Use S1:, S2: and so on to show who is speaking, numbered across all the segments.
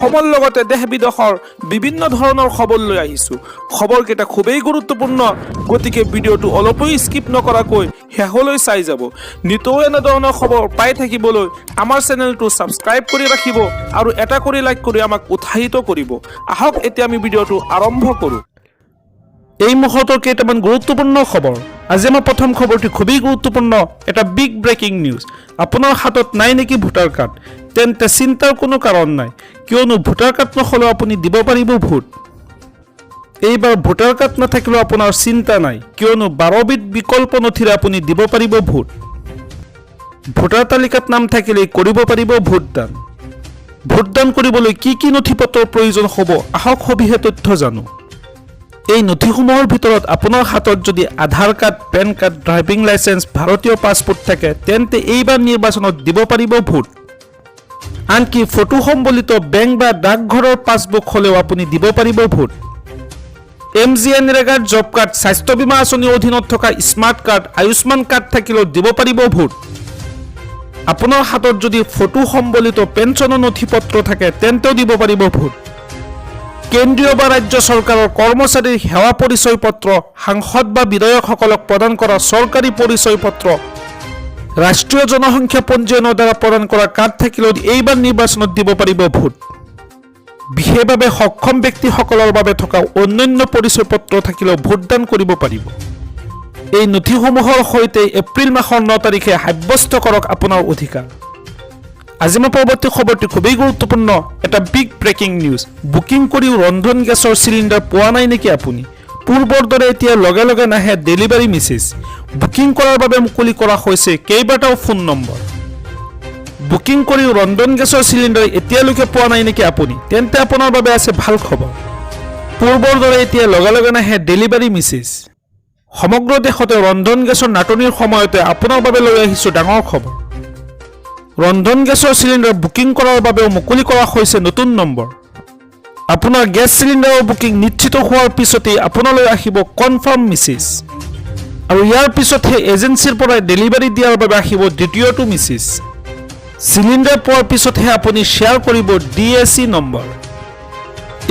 S1: অসমৰ লগতে দেশ বিদেশৰ বিভিন্ন ধৰণৰ খবৰ লৈ আহিছোঁ। খবৰকেইটা খুবেই গুৰুত্বপূৰ্ণ, গতিকে ভিডিঅ'টো অলপো স্কিপ নকৰাকৈ শেষলৈ চাই যাব। নিতৌ এনেধৰণৰ খবৰ পাই থাকিবলৈ আমাৰ চেনেলটো ছাবস্ক্ৰাইব কৰি ৰাখিব আৰু এটা কৰি লাইক কৰি আমাক উৎসাহিত কৰিব। আহক এতিয়া আমি ভিডিঅ'টো আৰম্ভ কৰোঁ। এই মুহূৰ্তৰ কেইটামান গুৰুত্বপূৰ্ণ খবৰ। আজি আমাৰ প্ৰথম খবৰটি খুবেই গুৰুত্বপূৰ্ণ, এটা বিগ ব্ৰেকিং নিউজ। আপোনাৰ হাতত নাই নেকি ভোটাৰ কাৰ্ড? তেন্তে চিন্তাৰ কোনো কাৰণ নাই, কিয়নো ভোটাৰ কাৰ্ড নহ'লেও আপুনি দিব পাৰিব ভোট। এইবাৰ ভোটাৰ কাৰ্ড নাথাকিলেও আপোনাৰ চিন্তা নাই, কিয়নো 12বিধ বিকল্প নথিৰে আপুনি দিব পাৰিব ভোট। ভোটাৰ তালিকাত নাম থাকিলেই কৰিব পাৰিব ভোটদান। ভোটদান কৰিবলৈ কি কি নথি পত্ৰৰ প্ৰয়োজন হ'ব, আহক সবিশেষ তথ্য জানো। এই নথিসমূহৰ ভিতৰত আপোনাৰ হাতত যদি Aadhaar card, pan card, driving licence, ভাৰতীয় পাছপোৰ্ট থাকে, তেন্তে এইবাৰ নিৰ্বাচনত দিব পাৰিব ভোট। আনকি ফটো সম্বলিত বেংক বা ডাকঘৰৰ পাছবুক হ'লেও আপুনি দিব পাৰিব ভোট। MGNৰেগাৰ জব কাৰ্ড, স্বাস্থ্য বীমা আঁচনিৰ অধীনত থকা স্মাৰ্ট কাৰ্ড, আয়ুষ্মান কাৰ্ড থাকিলেও দিব পাৰিব ভোট। আপোনাৰ হাতত যদি ফটো সম্বলিত পেঞ্চনৰ নথি পত্ৰ থাকে, তেন্তেও দিব পাৰিব ভোট। কেন্দ্ৰীয় বা ৰাজ্য চৰকাৰৰ কৰ্মচাৰীৰ সেৱা পৰিচয় পত্ৰ, সাংসদ বা বিধায়কসকলক প্ৰদান কৰা চৰকাৰী পৰিচয় পত্ৰ, ৰাষ্ট্ৰীয় জনসংখ্যা পঞ্জীয়নৰ দ্বাৰা প্ৰদান কৰা কাৰ্ড থাকিলেও এইবাৰ নিৰ্বাচনত দিব পাৰিব ভোট। বিশেষভাৱে সক্ষম ব্যক্তিসকলৰ বাবে থকা অন্যান্য পৰিচয় পত্ৰ থাকিলেও ভোটদান কৰিব পাৰিব। এই নথিসমূহৰ সৈতে এপ্ৰিল মাহৰ 9 তাৰিখে সাব্যস্ত কৰক আপোনাৰ অধিকাৰ। আজি মই পৰৱৰ্তী খবৰটি খুবেই গুৰুত্বপূৰ্ণ, এটা বিগ ব্ৰেকিং নিউজ। বুকিং কৰিও ৰন্ধন গেছৰ চিলিণ্ডাৰ পোৱা নাই নেকি আপুনি? পূৰ্বৰ দৰে এতিয়া লগে লগে নাহে ডেলিভাৰী মেছেজ। বুকিং কৰাৰ বাবে মুকলি কৰা হৈছে কেইবাটাও ফোন নম্বৰ। বুকিং কৰিও ৰন্ধন গেছৰ চিলিণ্ডাৰ এতিয়ালৈকে পোৱা নাই নেকি আপুনি? তেন্তে আপোনাৰ বাবে আছে ভাল খবৰ। পূৰ্বৰ দৰে এতিয়া লগে লগে নাহে ডেলিভাৰী মেছেজ। সমগ্ৰ দেশতে ৰন্ধন গেছৰ নাটনিৰ সময়তে আপোনাৰ বাবে লৈ আহিছোঁ ডাঙৰ খবৰ। ৰন্ধন গেছৰ চিলিণ্ডাৰ বুকিং কৰাৰ বাবেও মুকলি কৰা হৈছে নতুন নম্বৰ। আপোনাৰ গেছ চিলিণ্ডাৰৰ বুকিং নিশ্চিত হোৱাৰ পিছতেই আপোনালৈ আহিব কনফাৰ্ম মেছেজ, আৰু ইয়াৰ পিছতহে এজেঞ্চিৰ পৰাই ডেলিভাৰী দিয়াৰ বাবে আহিব দ্বিতীয়টো মেছেজ। চিলিণ্ডাৰ পোৱাৰ পিছতহে আপুনি শ্বেয়াৰ কৰিব DAC নম্বৰ।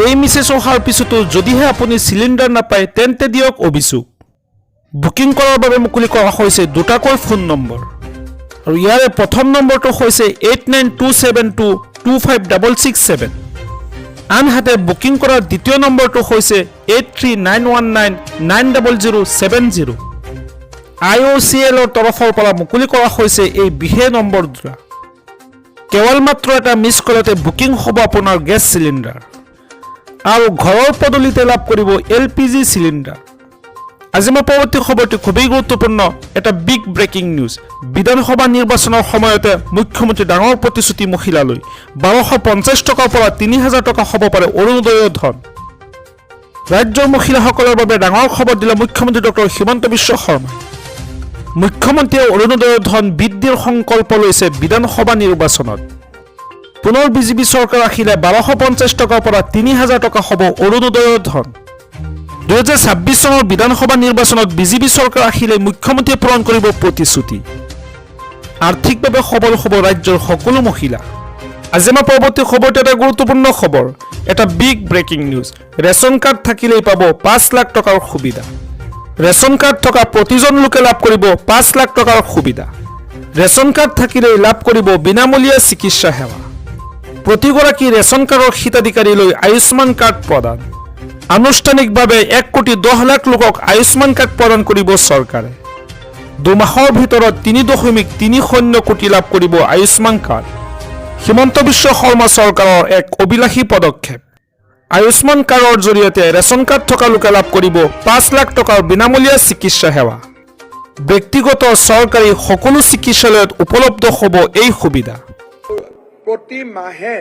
S1: এই মেছেজ অহাৰ পিছতো যদিহে আপুনি চিলিণ্ডাৰ নাপায়, তেন্তে দিয়ক অভিযোগ। বুকিং কৰাৰ বাবে মুকলি কৰা হৈছে দুটাকৈ ফোন নম্বৰ, আৰু ইয়াৰে প্ৰথম নম্বৰটো হৈছে 8927225667। আনহাতে বুকিং কৰাৰ দ্বিতীয় নম্বৰটো হৈছে 8391990070। IOCLৰ তৰফৰ পৰা মুকলি কৰা হৈছে এই বিশেষ নম্বৰ দুটা। কেৱল মাত্ৰ এটা মিছ কলতে বুকিং হ'ব আপোনাৰ গেছ চিলিণ্ডাৰ, আৰু ঘৰৰ পদূলিতে লাভ কৰিব LPG চিলিণ্ডাৰ। আজি মই পৰৱৰ্তী খবৰটি খুবেই গুৰুত্বপূৰ্ণ, এটা বিগ ব্ৰেকিং নিউজ। বিধানসভা নিৰ্বাচনৰ সময়তে মুখ্যমন্ত্ৰী ডাঙৰ প্ৰতিশ্ৰুতি মহিলালৈ। 1250 টকাৰ পৰা 3000 টকা হ'ব পাৰে অৰুণোদয়ৰ ধন। ৰাজ্যৰ মহিলাসকলৰ বাবে ডাঙৰ খবৰ দিলে মুখ্যমন্ত্ৰী ডক্টৰ হিমন্ত বিশ্ব শৰ্মাই। মুখ্যমন্ত্ৰীয়ে অৰুণোদয়ৰ ধন বৃদ্ধিৰ সংকল্প লৈছে বিধানসভা নিৰ্বাচনত। পুনৰ বিজেপি চৰকাৰ আহিলে 1250 টকাৰ পৰা 3000 টকা হ'ব অৰুণোদয়ৰ ধন। 2026 চনৰ বিধানসভা নিৰ্বাচনত বিজেপি চৰকাৰ আহিলে মুখ্যমন্ত্ৰীয়ে পূৰণ কৰিব প্ৰতিশ্ৰুতি। আৰ্থিকভাৱে সবল হ'ব ৰাজ্যৰ সকলো মহিলা। আজি আমাৰ পৰৱৰ্তী খবৰটো এটা গুৰুত্বপূৰ্ণ খবৰ, এটা big breaking news. Ration card থাকিলেই পাব 5 লাখ টকাৰ সুবিধা। ৰেচন কাৰ্ড থকা প্ৰতিজন লোকে লাভ কৰিব 5 লাখ টকাৰ সুবিধা। ৰেচন কাৰ্ড থাকিলেই লাভ কৰিব বিনামূলীয়া চিকিৎসা সেৱা। প্ৰতিগৰাকী ৰেচন কাৰ্ডৰ হিতাধিকাৰীলৈ আয়ুষ্মান কাৰ্ড প্ৰদান। আনুষ্ঠানিকভাৱে 1,10,00,000 লোকক আয়ুষ্মান কাৰ্ড প্ৰদান কৰিব চৰকাৰে। 2 মাহৰ ভিতৰত 3.30 কোটি লাভ কৰিব আয়ুষ্মান কাৰ্ড। হিমন্ত বিশ্ব শৰ্মা চৰকাৰৰ এক অভিলাষী পদক্ষেপ। আয়ুষ্মান কাৰ্ডৰ জৰিয়তে ৰেচন কাৰ্ড থকা লোকে লাভ কৰিব 5 লাখ টকাৰ বিনামূলীয়া চিকিৎসা সেৱা। ব্যক্তিগত চৰকাৰী সকলো চিকিৎসালয়ত উপলব্ধ হ'ব এই সুবিধা।
S2: প্ৰতি মাহে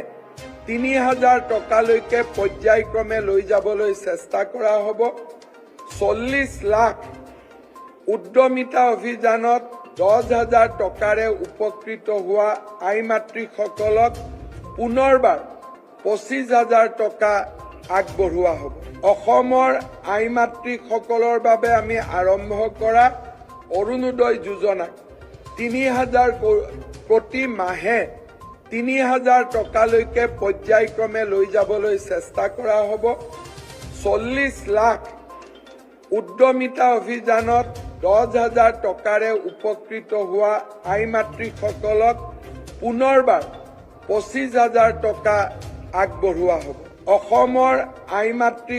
S2: 3000 টকালৈকে পৰ্যায়ক্ৰমে লৈ যাবলৈ চেষ্টা কৰা হ'ব। 40 লাখ উদ্যমিতা অভিযানত 10,000 টকাৰে উপকৃত হোৱা আই মাতৃসকলক পুনৰবাৰ 25,000 টকা আগবঢ়োৱা হ'ব। অসমৰ আই মাতৃসকলৰ বাবে আমি আৰম্ভ কৰা অৰুণোদয় যোজনা 3,000 প্ৰতি মাহে 3,000 টকালৈকে পৰ্যায়ক্ৰমে লৈ যাবলৈ চেষ্টা কৰা হ'ব। 40 লাখ উদ্যমিতা অভিযানত 10,000 টকাৰে উপকৃত হোৱা আই মাতৃসকলক পুনৰবাৰ 25,000 টকা আগবঢ়োৱা হ'ব। অসমৰ আই মাতৃ